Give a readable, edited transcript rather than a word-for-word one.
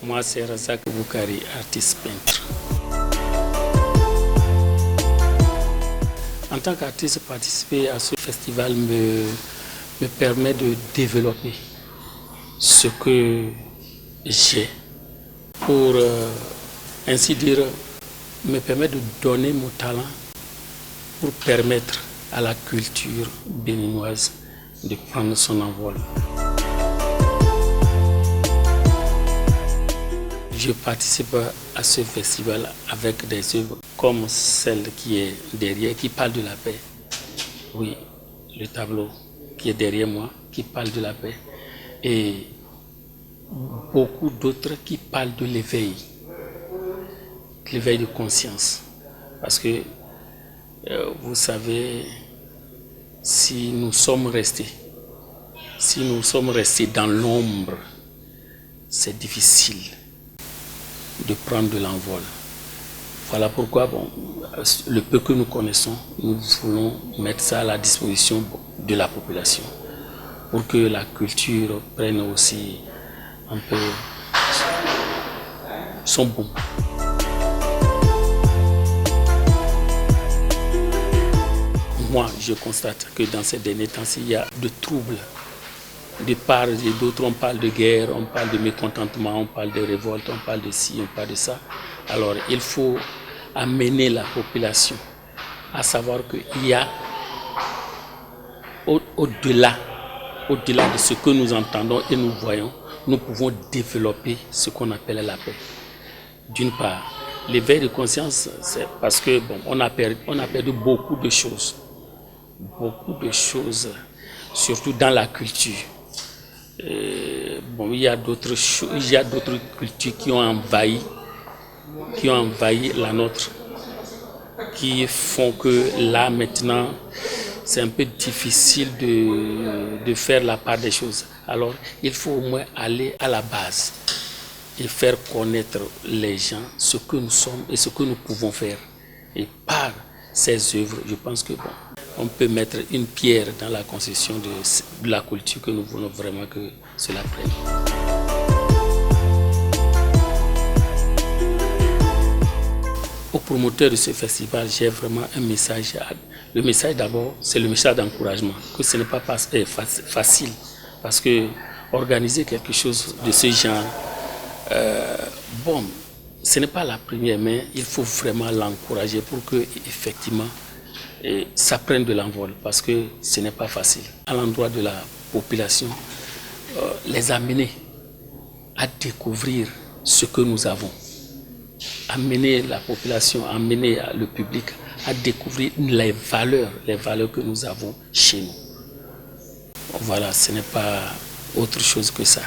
Moi, c'est Razak Boukari, artiste peintre. En tant qu'artiste, participer à ce festival me permet de développer ce que j'ai pour, ainsi dire, me permet de donner mon talent pour permettre à la culture béninoise de prendre son envol. Je participe à ce festival avec des œuvres comme celle qui est derrière, qui parle de la paix. Oui, le tableau qui est derrière moi, qui parle de la paix. Et beaucoup d'autres qui parlent de l'éveil de conscience. Parce que, vous savez, si nous sommes restés dans l'ombre, c'est difficile de prendre de l'envol. Voilà pourquoi, le peu que nous connaissons, nous voulons mettre ça à la disposition de la population pour que la culture prenne aussi un peu son boom. Moi, je constate que dans ces derniers temps, il y a de troubles. De part et d'autre, on parle de guerre, on parle de mécontentement, on parle de révolte, on parle de ci, on parle de ça. Alors, il faut amener la population à savoir qu'il y a au-delà de ce que nous entendons et nous voyons, nous pouvons développer ce qu'on appelle la paix. D'une part, l'éveil de conscience, c'est parce que on a perdu beaucoup de choses, surtout dans la culture. Il y a d'autres cultures qui ont envahi la nôtre, qui font que là maintenant c'est un peu difficile de faire la part des choses. Alors il faut au moins aller à la base et faire connaître les gens ce que nous sommes et ce que nous pouvons faire. Et par ces œuvres, je pense que on peut mettre une pierre dans la construction de la culture que nous voulons vraiment que cela prenne. Au promoteur de ce festival, j'ai vraiment un message. Le message d'abord, c'est le message d'encouragement, que ce n'est pas facile, parce que organiser quelque chose de ce genre, ce n'est pas la première, mais il faut vraiment l'encourager pour que effectivement ça prenne de l'envol, parce que ce n'est pas facile. À l'endroit de la population, les amener à découvrir ce que nous avons. Amener la population, amener le public à découvrir les valeurs que nous avons chez nous. Voilà, ce n'est pas autre chose que ça.